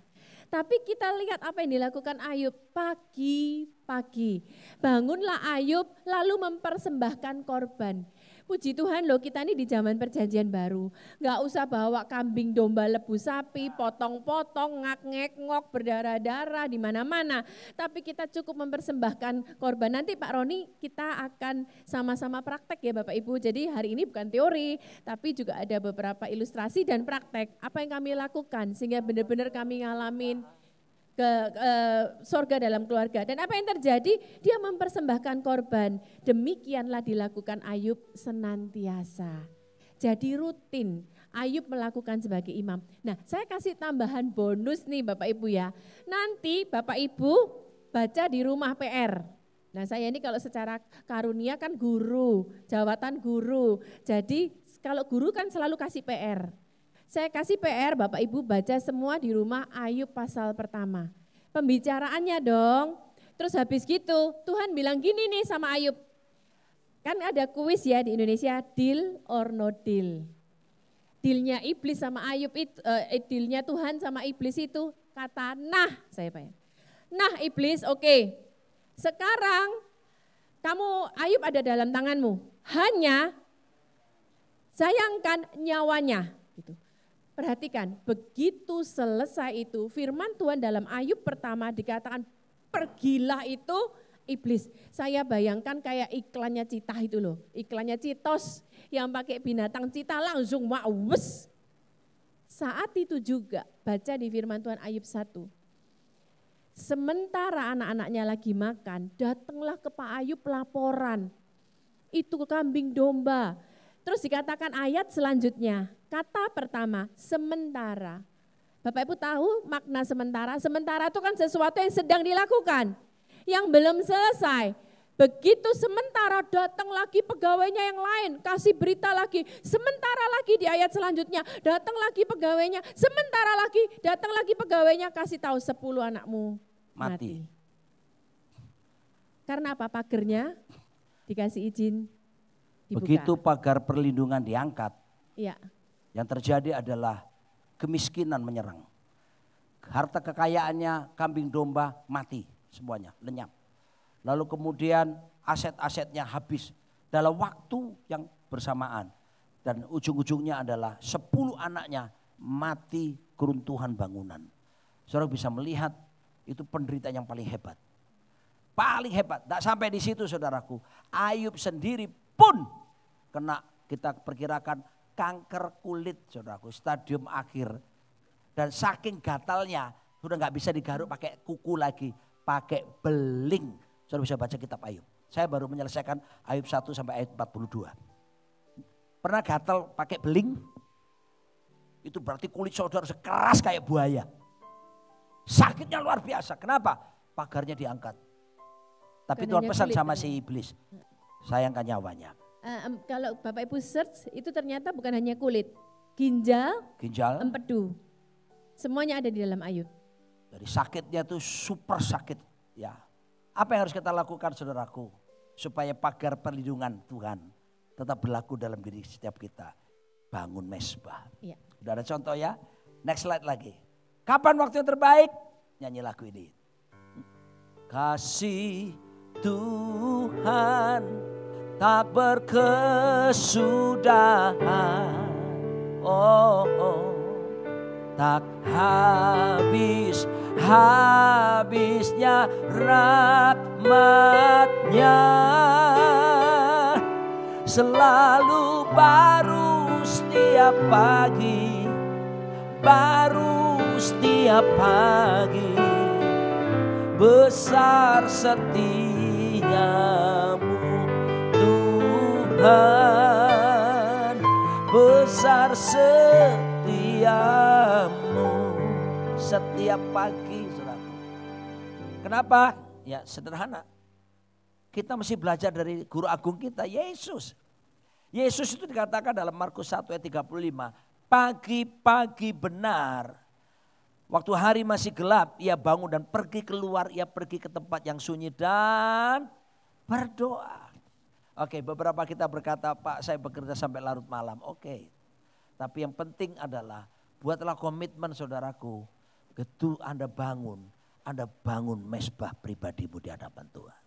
Tapi kita lihat apa yang dilakukan Ayub pagi-pagi. Bangunlah Ayub lalu mempersembahkan korban. Puji Tuhan loh, kita ini di zaman perjanjian baru. Nggak usah bawa kambing, domba, lebu, sapi, potong-potong, ngak-ngek-ngok, berdarah-darah di mana-mana. Tapi kita cukup mempersembahkan korban. Nanti Pak Roni kita akan sama-sama praktek ya Bapak Ibu. Jadi hari ini bukan teori, tapi juga ada beberapa ilustrasi dan praktek. Apa yang kami lakukan sehingga benar-benar kami ngalamin ke sorga dalam keluarga. Dan apa yang terjadi? Dia mempersembahkan korban. Demikianlah dilakukan Ayub senantiasa. Jadi rutin Ayub melakukan sebagai imam. Nah saya kasih tambahan bonus nih Bapak Ibu ya. Nanti Bapak Ibu baca di rumah PR. Nah saya ini kalau secara karunia kan guru, jawatan guru. Jadi kalau guru kan selalu kasih PR. Saya kasih PR Bapak Ibu baca semua di rumah Ayub pasal pertama. Pembicaraannya dong. Terus habis gitu Tuhan bilang gini nih sama Ayub. Kan ada kuis ya di Indonesia, deal or no deal. Dealnya iblis sama Ayub itu, dealnya Tuhan sama iblis itu kata nah, saya bayang. Nah iblis oke. Sekarang kamu Ayub ada dalam tanganmu. Hanya sayangkan nyawanya gitu. Perhatikan, begitu selesai itu firman Tuhan dalam Ayub pertama dikatakan pergilah itu iblis. Saya bayangkan kayak iklannya Citah itu loh, iklannya Citos yang pakai binatang Citah langsung mawes. Saat itu juga baca di firman Tuhan Ayub 1. Sementara anak-anaknya lagi makan, datanglah ke Pak Ayub laporan. Itu kambing domba. Terus dikatakan ayat selanjutnya, kata pertama, sementara. Bapak Ibu tahu makna sementara? Sementara itu kan sesuatu yang sedang dilakukan, yang belum selesai. Begitu sementara datang lagi pegawainya yang lain, kasih berita lagi. Sementara lagi di ayat selanjutnya, datang lagi pegawainya. Sementara lagi, datang lagi pegawainya, kasih tahu 10 anakmu mati. Karena apa? Pagernya dikasih izin dibuka. Begitu pagar perlindungan diangkat, ya, yang terjadi adalah kemiskinan menyerang. Harta kekayaannya, kambing domba mati semuanya, lenyap. Lalu kemudian aset-asetnya habis dalam waktu yang bersamaan. Dan ujung-ujungnya adalah 10 anaknya mati keruntuhan bangunan. Saudara bisa melihat itu penderitaan yang paling hebat. Paling hebat, tidak sampai di situ saudaraku. Ayub sendiri pun kena, kita perkirakan kanker kulit saudaraku, stadium akhir. Dan saking gatalnya sudah nggak bisa digaruk pakai kuku lagi, pakai beling. Saudara bisa baca kitab Ayub. Saya baru menyelesaikan Ayub 1 sampai ayat 42. Pernah gatal pakai beling? Itu berarti kulit saudara sekeras kayak buaya. Sakitnya luar biasa. Kenapa? Pagarnya diangkat. Tapi Tuhan pesan sama si iblis, sayangkan nyawanya. Kalau Bapak Ibu search, itu ternyata bukan hanya kulit. Ginjal, empedu. Semuanya ada di dalam Ayub. Jadi sakitnya itu super sakit. Ya. Apa yang harus kita lakukan saudaraku? Supaya pagar perlindungan Tuhan tetap berlaku dalam diri setiap kita. Bangun mesbah. Ya. Udah ada contoh ya? Next slide lagi. Kapan waktu yang terbaik? Nyanyi lagu ini. Kasih Tuhan tak berkesudahan. Tak habisnya rahmat-Nya, selalu baru setiap pagi, besar setiamu Tuhan, besar setiamu. Setiap pagi, saudara. Kenapa? Ya sederhana. Kita mesti belajar dari guru agung kita, Yesus. Yesus itu dikatakan dalam Markus 1 ayat 35, pagi-pagi benar. Waktu hari masih gelap, ia bangun dan pergi keluar, ia pergi ke tempat yang sunyi dan berdoa. Oke, beberapa kita berkata, Pak saya bekerja sampai larut malam. Oke, tapi yang penting adalah buatlah komitmen saudaraku. Begitu Anda bangun mesbah pribadimu di hadapan Tuhan.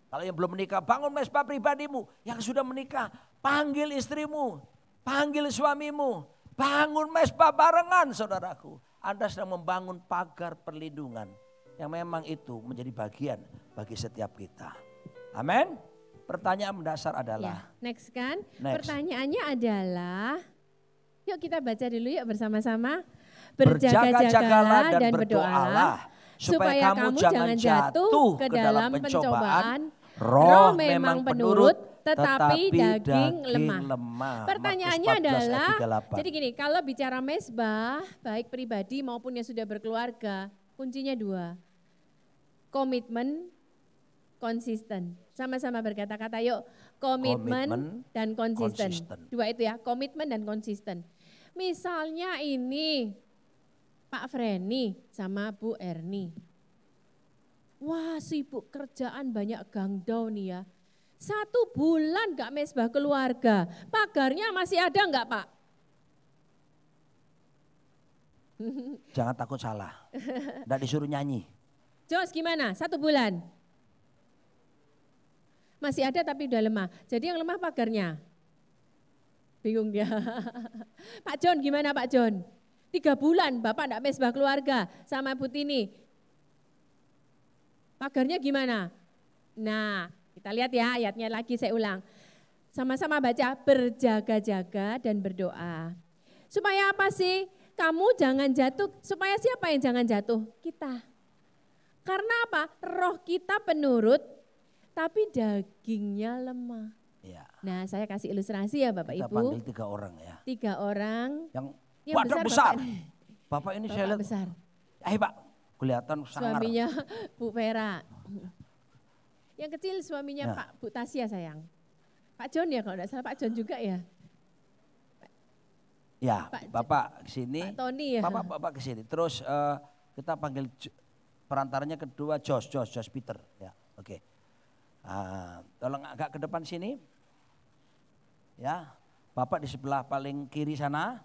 Kalau yang belum menikah, bangun mesbah pribadimu. Yang sudah menikah, panggil istrimu, panggil suamimu. Bangun mesbah barengan saudaraku. Anda sedang membangun pagar perlindungan. Yang memang itu menjadi bagian bagi setiap kita. Amin. Pertanyaan mendasar adalah. Ya, next kan. Next. Pertanyaannya adalah. Yuk kita baca dulu yuk bersama-sama. Berjaga-jagalah dan berdoalah supaya kamu jangan jatuh ke dalam pencobaan. Roh memang penurut tetapi daging lemah. Pertanyaannya adalah, jadi gini, kalau bicara mesbah baik pribadi maupun yang sudah berkeluarga, kuncinya 2. Komitmen, konsisten. Sama-sama berkata-kata yuk, komitmen dan konsisten. 2 itu ya, komitmen dan konsisten. Misalnya ini Pak Freni sama Bu Erni. Wah sibuk kerjaan banyak gangdau nih ya. 1 bulan gak mesbah keluarga. Pagarnya masih ada enggak Pak? Jangan takut salah. Enggak disuruh nyanyi. Jos gimana? 1 bulan? Masih ada tapi udah lemah. Jadi yang lemah pagarnya. Bingung dia. Pak John gimana Pak John? 3 bulan Bapak enggak mesbah keluarga sama Bu Tini. Pagarnya gimana? Nah kita lihat ya ayatnya lagi saya ulang. Sama-sama baca, berjaga-jaga dan berdoa. Supaya apa sih? Kamu jangan jatuh, supaya siapa yang jangan jatuh? Kita. Karena apa? Roh kita penurut tapi dagingnya lemah. Ya. Nah saya kasih ilustrasi ya Bapak kita Ibu. Kita panggil 3 orang ya. 3 orang. Yang besar. Bapak ini saya lihat. Besar. Pak, kelihatan sangar. Suaminya Bu Vera. Yang kecil suaminya Ya. Pak Bu Tasya sayang. Pak John ya kalau enggak salah, Pak John juga ya. Ya, Pak Bapak kesini. Pak Tony ya. Bapak kesini. Terus kita panggil perantaranya kedua Josh Peter. Ya, oke. Tolong agak ke depan sini. Ya, Bapak di sebelah paling kiri sana.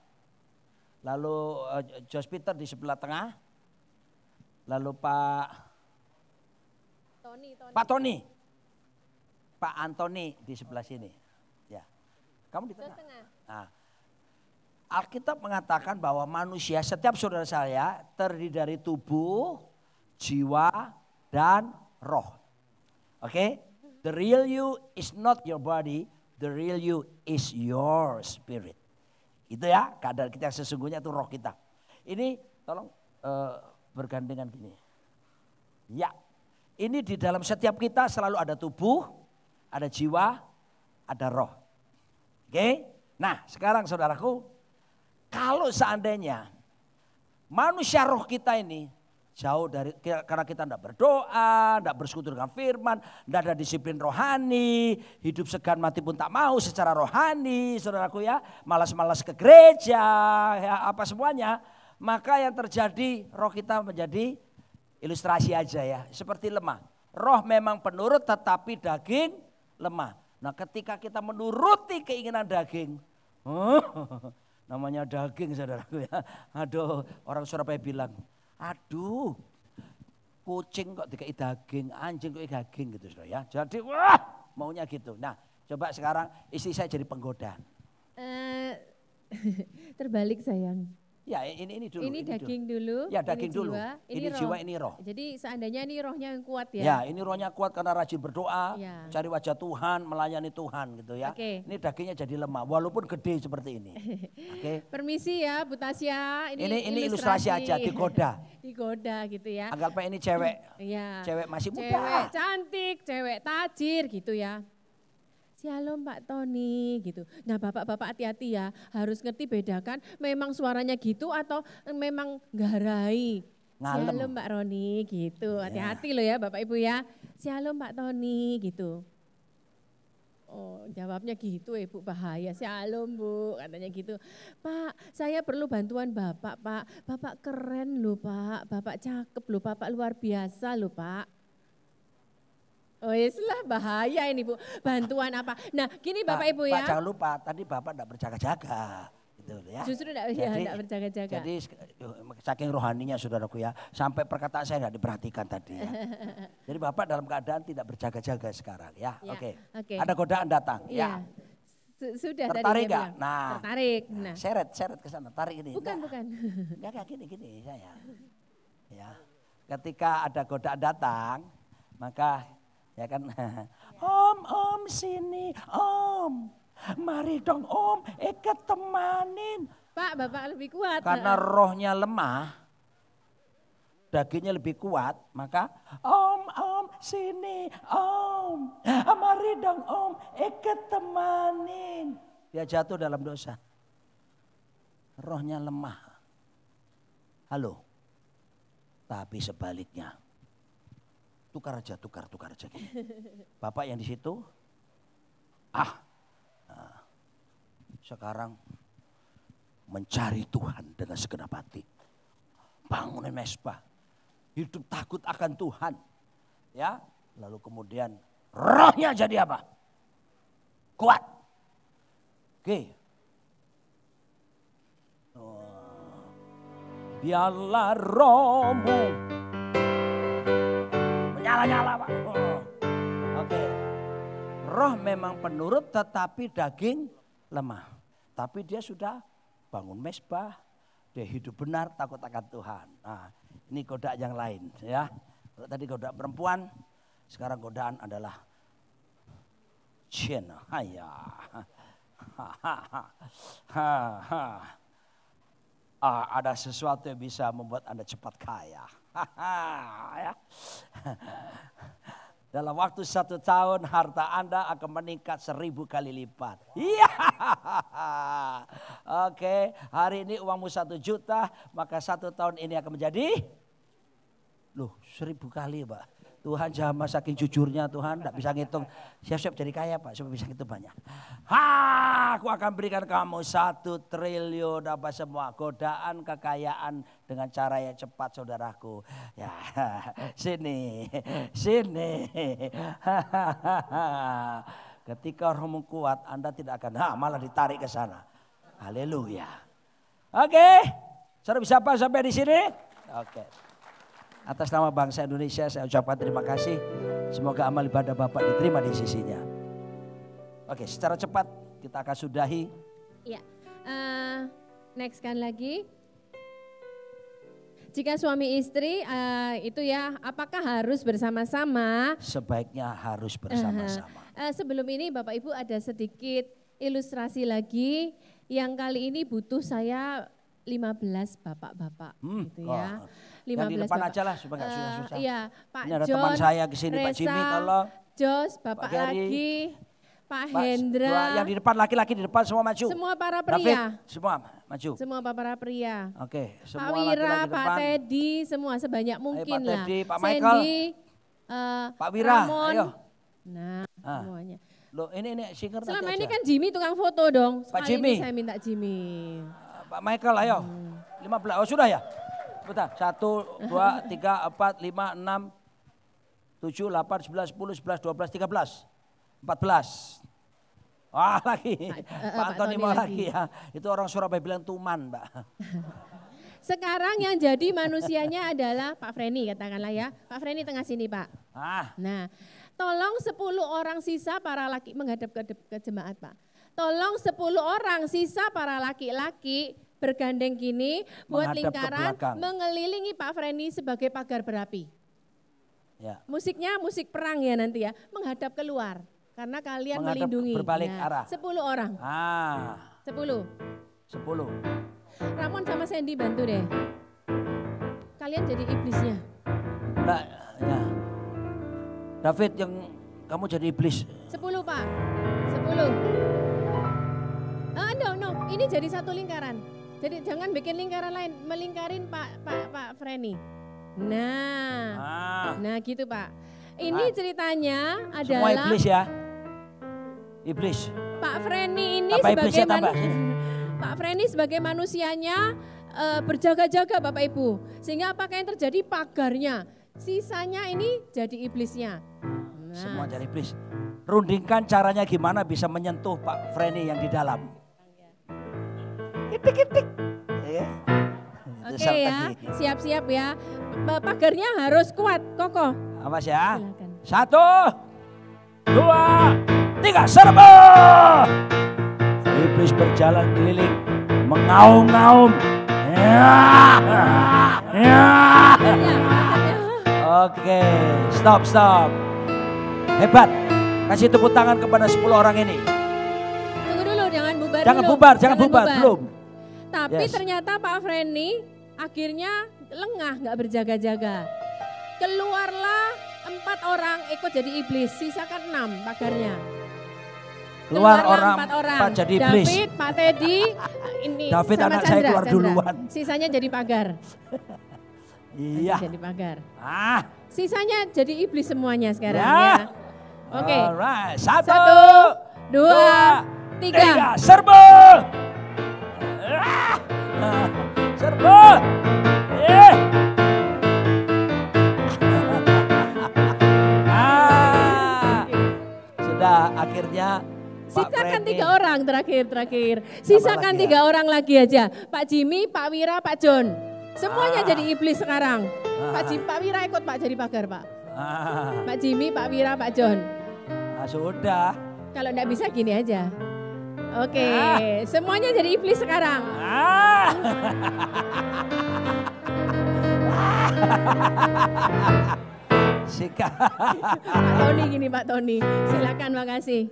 Lalu Josh Peter di sebelah tengah. Lalu Pak Tony. Pak Anthony di sebelah sini. Ya. Kamu di tengah. Nah, Alkitab mengatakan bahwa manusia, setiap saudara saya terdiri dari tubuh, jiwa, dan roh. Oke? The real you is not your body, the real you is your spirit. Itu ya, keadaan kita yang sesungguhnya itu roh kita. Ini tolong bergandengan gini. Ya, ini di dalam setiap kita selalu ada tubuh, ada jiwa, ada roh. Oke? Nah, sekarang saudaraku, kalau seandainya manusia roh kita ini jauh dari, karena kita tidak berdoa, tidak bersekutu dengan firman, tidak ada disiplin rohani, hidup segan mati pun tak mau secara rohani, saudaraku ya, malas-malas ke gereja, ya apa semuanya, maka yang terjadi roh kita menjadi ilustrasi aja ya, seperti lemah. Roh memang penurut tetapi daging lemah. Nah ketika kita menuruti keinginan daging, namanya daging saudaraku ya. Aduh, orang Surabaya bilang, aduh kucing kok dikai daging, anjing kok daging gitu saudara ya. Jadi wah maunya gitu. Nah coba sekarang istri saya jadi penggoda. Terbalik sayang. Ya ini dulu. Ini daging dulu. Ya daging ini dulu. Jiwa, ini jiwa, ini roh. Jadi seandainya ini rohnya yang kuat ya. Ya ini rohnya kuat karena rajin berdoa, ya. Cari wajah Tuhan, melayani Tuhan gitu ya. Oke. Ini dagingnya jadi lemah walaupun gede seperti ini. Oke. Permisi ya Bu Tasya. Ini ilustrasi aja, digoda. Digoda gitu ya. Anggapnya ini cewek. Ya. Cewek masih muda. Cewek cantik, cewek tajir gitu ya. Shalom Pak Tony gitu. Nah bapak-bapak hati-hati ya, harus ngerti bedakan memang suaranya gitu atau memang garai. Ngalem. Shalom Mbak Roni gitu, hati-hati loh ya Bapak Ibu ya. Shalom Pak Tony gitu. Oh jawabnya gitu Ibu, bahaya. Shalom Bu katanya gitu. Pak saya perlu bantuan Bapak Pak. Bapak keren loh Pak, Bapak cakep loh, Bapak luar biasa loh Pak. Oh lah bahaya ini Bu, bantuan apa? Nah gini Bapak Ibu ya. Pak jangan lupa tadi Bapak enggak berjaga-jaga gitu ya. Justru enggak berjaga-jaga. Jadi saking rohaninya saudaraku ya, sampai perkataan saya enggak diperhatikan tadi ya. Jadi Bapak dalam keadaan tidak berjaga-jaga sekarang ya. Oke. Ada godaan datang ya. Sudah tertarik tadi enggak? Nah. Tertarik. Nah. Seret ke sana, tarik ini. Bukan. Enggak gini saya. Ya. Ketika ada godaan datang, maka ya kan, om sini, om, mari dong om, ikat temanin. Pak, Bapak lebih kuat. Karena rohnya lemah, dagingnya lebih kuat, maka om sini, om, mari dong om, ikat temanin. Dia jatuh dalam dosa. Rohnya lemah. Halo, tapi sebaliknya. Tukar aja gini. Bapak yang di situ, sekarang mencari Tuhan dengan segenap hati. Bangunin mesbah, hidup takut akan Tuhan. Ya, lalu kemudian rohnya jadi apa? Kuat. Oke. Biarlah rohmu nyala Pak. Oke. Roh memang penurut tetapi daging lemah. Tapi dia sudah bangun mesbah, dia hidup benar takut akan Tuhan. Nah, ini godaan yang lain ya. Kalau tadi godaan perempuan, sekarang godaan adalah jin. Ada sesuatu yang bisa membuat Anda cepat kaya. Ya. Dalam waktu 1 tahun harta Anda akan meningkat 1000 kali lipat. Iya. Oke, hari ini uangmu 1 juta, maka 1 tahun ini akan menjadi 1000 kali Pak. Tuhan jamah saking jujurnya Tuhan, tidak bisa ngitung. Siap-siap jadi kaya Pak, supaya bisa ngitung banyak. Aku akan berikan kamu 1 triliun apa semua. Godaan, kekayaan dengan cara yang cepat saudaraku. Ya, sini. Ketika rohmu kuat, Anda tidak akan malah ditarik ke sana. Haleluya. Oke, saudara bisa apa sampai di sini? Oke. Atas nama bangsa Indonesia saya ucapkan terima kasih. Semoga amal ibadah Bapak diterima di sisinya. Oke, secara cepat kita akan sudahi. Ya, next kan lagi. Jika suami istri itu ya, apakah harus bersama-sama? Sebaiknya harus bersama-sama. Sebelum ini Bapak Ibu ada sedikit ilustrasi lagi yang kali ini butuh saya 15 bapak-bapak gitu ya. 15 yang di depan bapak. aja lah supaya nggak susah-susah. Iya, Pak ini ada John, teman saya ke sini, Pak Resa, Jimmy tolong. Jos, Bapak Pak Gary, lagi, Pak Hendra. Yang di depan laki-laki di depan semua maju. Semua para David, pria. semua maju. Semua para pria. Oke, semua Pak Wira, laki-laki Pak depan. Teddy, semua sebanyak mungkin Pak lah. Teddy, Pak Michael. Sandy, Pak Wira, Ramon. ayo. Nah, semuanya. Loh, ini singer nanti Selama aja. ini kan Jimmy tukang foto dong. Pak Sekali Jimmy. ini saya minta Jimmy. Pak Michael, ayo. 15, oh sudah ya? Bentar, 1, 2, 3, 4, 5, 6, 7, 8, 9, 10, 11, 12, 13, 14. Wah lagi, Pak Antoni mau lagi ya. Itu orang Surabaya bilang tuman Mbak. Sekarang yang jadi manusianya adalah Pak Freni katakanlah ya. Pak Freni tengah sini Pak. Nah, tolong 10 orang sisa para laki menghadap ke jemaat Pak. Tolong 10 orang sisa para laki-laki bergandeng gini buat Menghadap lingkaran ke belakang. mengelilingi Pak Freni sebagai pagar berapi. Ya. Musiknya musik perang ya nanti ya, menghadap keluar karena kalian Menghadap melindungi. berbalik arah. 10 orang. 10. 10. Ramon sama Sandy bantu deh. Kalian jadi iblisnya. Nah, ya. David yang kamu jadi iblis. 10 Pak. 10. No. Ini jadi satu lingkaran. Jadi jangan bikin lingkaran lain. Melingkarin Pak Freni. Nah gitu Pak. Ini ceritanya adalah. Semua iblis ya. Iblis. Pak Freni ini Tambah sebagai iblisnya tambah. Pak Freni sebagai manusianya berjaga-jaga Bapak Ibu. Sehingga apakah yang terjadi pagarnya. Sisanya ini jadi iblisnya. Nah. Semua jadi iblis. Rundingkan caranya gimana bisa menyentuh Pak Freni yang di dalam. Itik-itik. Oke ya, siap-siap ya. Pagarnya harus kuat, kokoh. Awas ya. Silakan. 1, 2, 3, serbu! Iblis berjalan keliling, mengaum-ngaum. Oke, stop. Hebat. Kasih tepuk tangan kepada 10 orang ini. Tunggu dulu, jangan bubar. Jangan bubar, belum. Tapi ternyata Pak Freni akhirnya lengah, nggak berjaga-jaga. Keluarlah 4 orang ikut jadi iblis, sisakan 6 pagarnya. Keluar 4 orang. Pak jadi iblis. David, Pak Teddy, ini David sama anak saya keluar Chandra. duluan. Sisanya jadi pagar. Iya. Jadi pagar. Ah. Sisanya jadi iblis semuanya sekarang Ya. ya. Oke. Alright. 1, 2, 3. Serbu. Serbu. Sudah akhirnya Sisakan 3 orang terakhir. Sisakan 3 orang lagi aja. Pak Jimmy, Pak Wira, Pak John. Semuanya jadi iblis sekarang. Pak Wira ikut Pak jadi pagar Pak. Pak Jimmy, Pak Wira, Pak John. Sudah. Kalau enggak bisa gini aja. Oke, semuanya jadi iblis sekarang. Pak Tony gini Pak Tony, silakan makasih.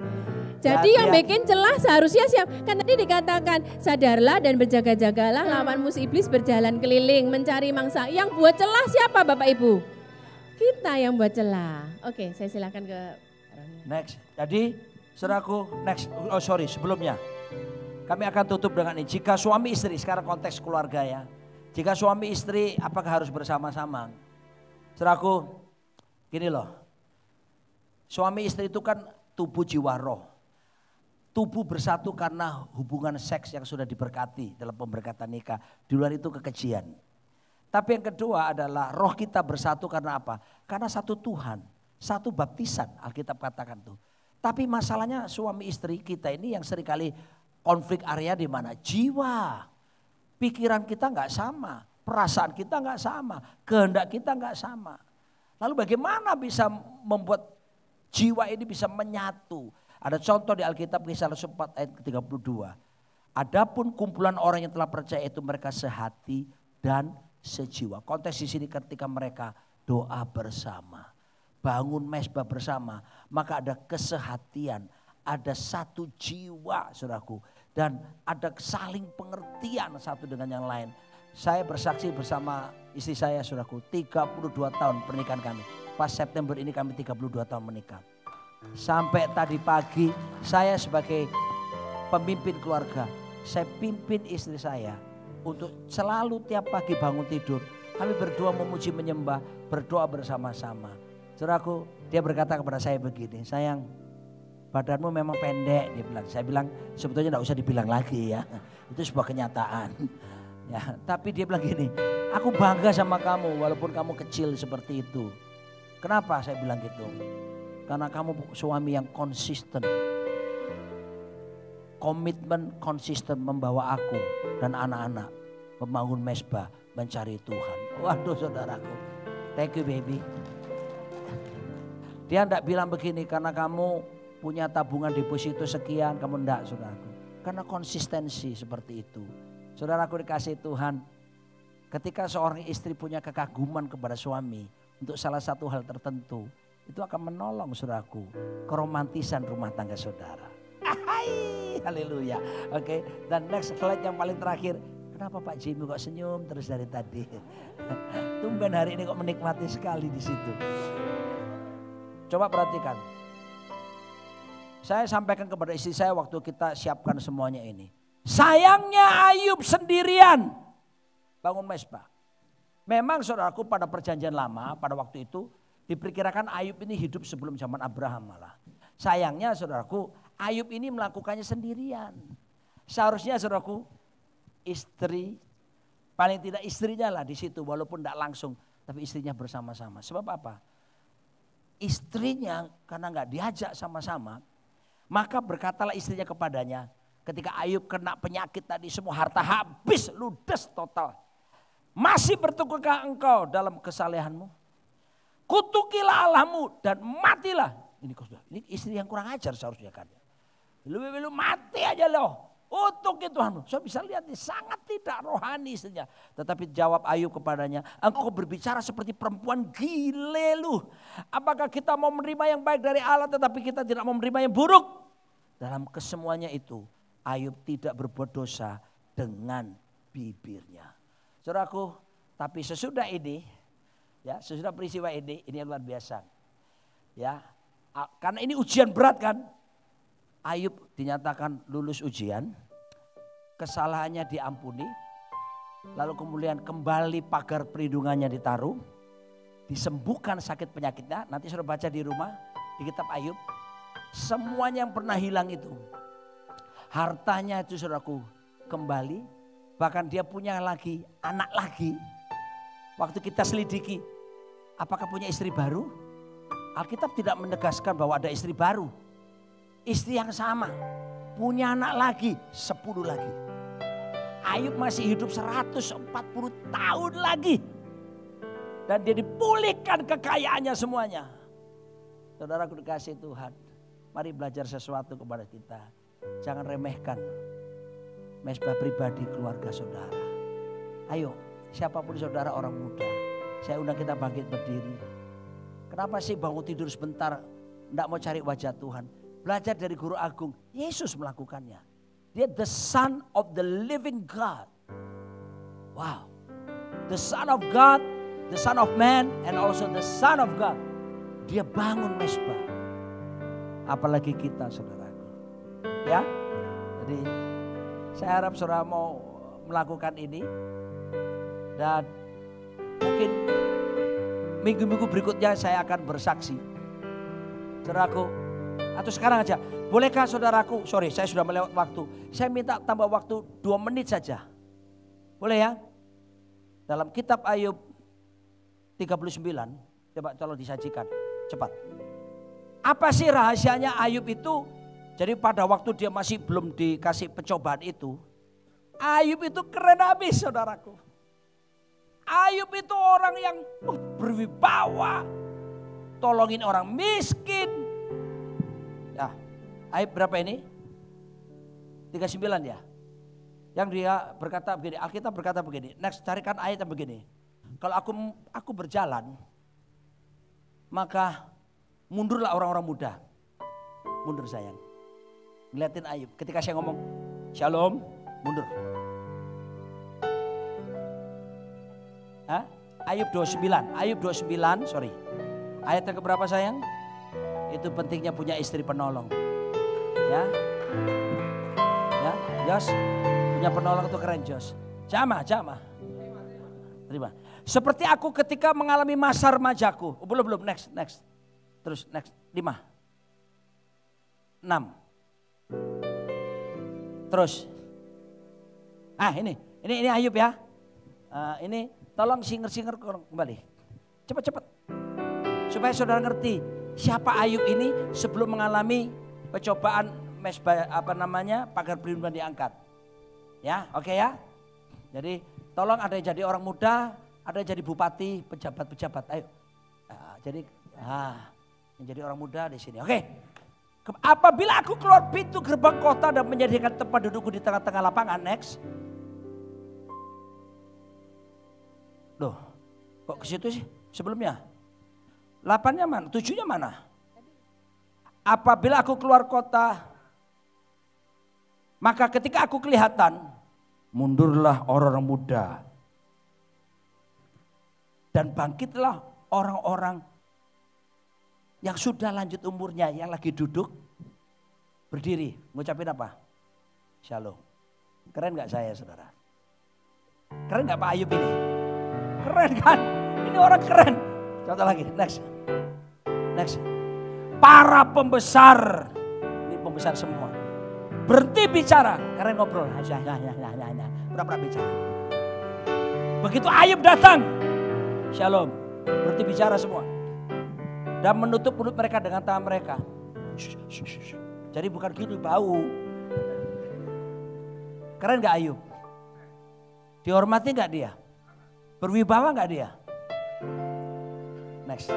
Jadi yang bikin celah seharusnya siap. Kan tadi dikatakan sadarlah dan berjaga-jagalah lawan musuh iblis berjalan keliling mencari mangsa. Yang buat celah siapa Bapak Ibu? Kita yang buat celah. Oke, saya silakan ke next. Jadi saudaraku next. Oh sorry sebelumnya. Kami akan tutup dengan ini. Jika suami istri, sekarang konteks keluarga ya. Jika suami istri apakah harus bersama-sama? Saudaraku, Gini loh, suami istri itu kan tubuh jiwa roh. Tubuh bersatu karena hubungan seks yang sudah diberkati dalam pemberkatan nikah. Di luar itu kekejian. Tapi yang kedua adalah roh kita bersatu karena apa? Karena satu Tuhan, satu baptisan Alkitab katakan tuh. Tapi masalahnya suami istri kita ini yang seringkali konflik area di mana? Jiwa. Pikiran kita nggak sama, perasaan kita nggak sama, kehendak kita nggak sama. Lalu bagaimana bisa membuat jiwa ini bisa menyatu? Ada contoh di Alkitab Kisah Rasul 4 ayat ke-32. Adapun kumpulan orang yang telah percaya itu mereka sehati dan sejiwa. Konteks di sini ketika mereka doa bersama, bangun mezbah bersama, maka ada kesehatian, ada satu jiwa saudaraku, dan ada saling pengertian satu dengan yang lain. Saya bersaksi bersama istri saya saudaraku, 32 tahun pernikahan kami. Pas September ini kami 32 tahun menikah. Sampai tadi pagi saya sebagai pemimpin keluarga, saya pimpin istri saya untuk selalu tiap pagi bangun tidur. Kami berdua memuji menyembah, berdoa bersama-sama. Saudaraku, dia berkata kepada saya begini, sayang badanmu memang pendek, dia bilang. Saya bilang sebetulnya tidak usah dibilang lagi ya, itu sebuah kenyataan. Ya, tapi dia bilang gini, aku bangga sama kamu walaupun kamu kecil seperti itu. Kenapa saya bilang gitu? Karena kamu suami yang konsisten. Komitmen konsisten membawa aku dan anak-anak membangun mezbah, mencari Tuhan. Waduh saudaraku, thank you baby. Dia enggak bilang begini karena kamu punya tabungan deposito sekian, kamu enggak saudaraku. Karena konsistensi seperti itu. Saudaraku dikasih Tuhan, ketika seorang istri punya kekaguman kepada suami untuk salah satu hal tertentu, itu akan menolong saudaraku keromantisan rumah tangga saudara. Haleluya. Oke, dan next slide yang paling terakhir. Kenapa Pak Jimmy kok senyum terus dari tadi? Tumben hari ini kok menikmati sekali di situ. Coba perhatikan. Saya sampaikan kepada istri saya waktu kita siapkan semuanya ini. Sayangnya Ayub sendirian bangun mezbah. Memang saudaraku pada perjanjian lama pada waktu itu diperkirakan Ayub ini hidup sebelum zaman Abraham malah. Sayangnya saudaraku, Ayub ini melakukannya sendirian. Seharusnya saudaraku, istri, paling tidak istrinya lah di situ walaupun tidak langsung, tapi istrinya bersama-sama. Sebab apa? Istrinya karena nggak diajak sama-sama, maka berkatalah istrinya kepadanya, ketika Ayub kena penyakit tadi semua harta habis, ludes total. Masih bertukukah engkau dalam kesalehanmu? Kutukilah Allahmu dan matilah. Ini istri yang kurang ajar seharusnya kan. Lu mati aja loh. Kutuki Tuhanmu. Saya bisa lihat nih sangat tidak rohani istrinya. Tetapi jawab Ayub kepadanya, engkau berbicara seperti perempuan gile lu. Apakah kita mau menerima yang baik dari Allah tetapi kita tidak mau menerima yang buruk? Dalam kesemuanya itu Ayub tidak berbuat dosa dengan bibirnya. Saudaraku, tapi sesudah ini, ya, sesudah peristiwa ini luar biasa. Ya, karena ini ujian berat kan. Ayub dinyatakan lulus ujian, kesalahannya diampuni, lalu kemudian kembali pagar perlindungannya ditaruh, disembuhkan sakit penyakitnya. Nanti sudah baca di rumah di kitab Ayub, semuanya yang pernah hilang itu, hartanya itu saudaraku kembali, bahkan dia punya lagi anak lagi. Waktu kita selidiki, apakah punya istri baru? Alkitab tidak menegaskan bahwa ada istri baru. Istri yang sama, punya anak lagi, 10 lagi. Ayub masih hidup 140 tahun lagi. Dan dia dipulihkan kekayaannya semuanya. Saudaraku dikasih Tuhan, mari belajar sesuatu kepada kita. Jangan remehkan mezbah pribadi keluarga saudara. Ayo, siapapun saudara orang muda, saya undang kita bangkit berdiri. Kenapa sih bangun tidur sebentar, enggak mau cari wajah Tuhan? Belajar dari guru agung, Yesus melakukannya. Dia the son of the living God. Wow, the son of God, the son of man, and also the son of God. Dia bangun mezbah. Apalagi kita saudaraku. Ya, jadi saya harap saudara mau melakukan ini. Dan mungkin minggu-minggu berikutnya saya akan bersaksi. Saudaraku, atau sekarang aja. Bolehkah saudaraku, sorry saya sudah melewat waktu. Saya minta tambah waktu 2 menit saja. Boleh ya? Dalam kitab Ayub 39, coba tolong disajikan, cepat. Apa sih rahasianya Ayub itu? Jadi pada waktu dia masih belum dikasih pencobaan itu, Ayub itu keren habis saudaraku. Ayub itu orang yang berwibawa, tolongin orang miskin. Ya, Ayub berapa ini? 39 ya. Yang dia berkata begini, Alkitab berkata begini. Next, carikan ayat yang begini. Kalau aku berjalan, maka mundurlah orang-orang muda. Mundur sayang. Ngeliatin Ayub. Ketika saya ngomong, Shalom, mundur. Hah? Ayub 29. Ayub 29, sorry. Ayat yang keberapa sayang? Itu pentingnya punya istri penolong. Ya. Ya, Jos. Punya penolong itu keren, Jos. Jamaah. Terima. Seperti aku ketika mengalami masa remajaku. Oh, belum, next. Terus next, 5. 6. Terus. Ini Ayub ya. Ini tolong singer kembali. Cepat. Supaya saudara ngerti siapa Ayub ini sebelum mengalami pencobaan pagar perlindungan diangkat. Ya, oke ya. Jadi tolong ada yang jadi orang muda, ada yang jadi bupati, pejabat. Ayo. Yang jadi orang muda di sini. Oke. Apabila aku keluar pintu gerbang kota dan menyediakan tempat dudukku di tengah-tengah lapangan, next. Loh, kok ke situ sih sebelumnya? 8-nya mana? 7-nya mana? Apabila aku keluar kota, maka ketika aku kelihatan, mundurlah orang-orang muda. Dan bangkitlah orang-orang yang sudah lanjut umurnya, yang lagi duduk, berdiri, ngucapin apa? Shalom. Keren gak saya saudara? Keren gak Pak Ayub ini? Keren kan? Ini orang keren. Contoh lagi, next. Para pembesar, ini pembesar semua, berhenti bicara, keren ngobrol. Pura-pura bicara. Begitu Ayub datang, Shalom, berhenti bicara semua. Dan menutup mulut mereka dengan tangan mereka. Jadi bukan gitu, bau. Keren gak Ayub? Dihormati gak dia? Berwibawa gak dia? Next.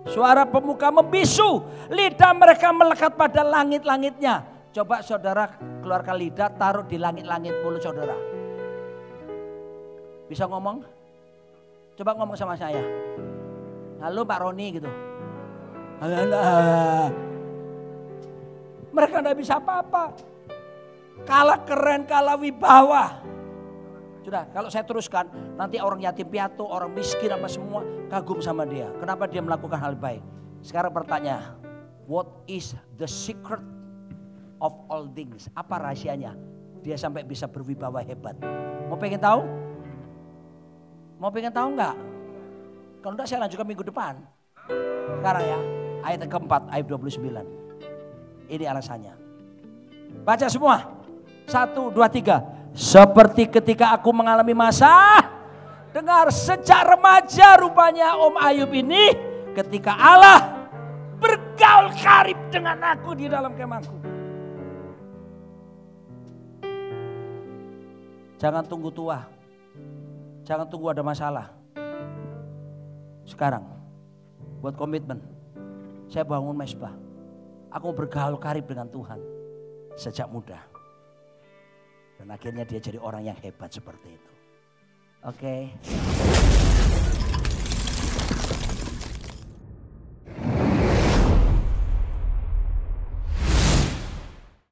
Suara pemuka membisu, lidah mereka melekat pada langit-langitnya. Coba saudara keluarkan lidah, taruh di langit-langit mulut saudara. Bisa ngomong? Coba ngomong sama saya. Halo Pak Roni gitu. Halo. Mereka gak bisa apa-apa. Kalah keren, kalah wibawa. Sudah, kalau saya teruskan, nanti orang yatim piatu, orang miskin apa semua kagum sama dia. Kenapa dia melakukan hal baik? Sekarang pertanyaan, what is the secret of all things? Apa rahasianya? Dia sampai bisa berwibawa hebat. Mau pengen tahu? Mau pengen tahu enggak? Kalau enggak saya lanjutkan minggu depan. Sekarang ya, ayat keempat, ayat 29. Ini alasannya. Baca semua. 1, 2, 3. Seperti ketika aku mengalami masa. Dengar, sejak remaja rupanya Om Ayub ini. Ketika Allah bergaul karib dengan aku di dalam kemahku. Jangan tunggu tua. Jangan tunggu ada masalah. Sekarang buat komitmen. Saya bangun mesbah. Aku bergaul karib dengan Tuhan sejak muda. Dan akhirnya dia jadi orang yang hebat seperti itu. Oke.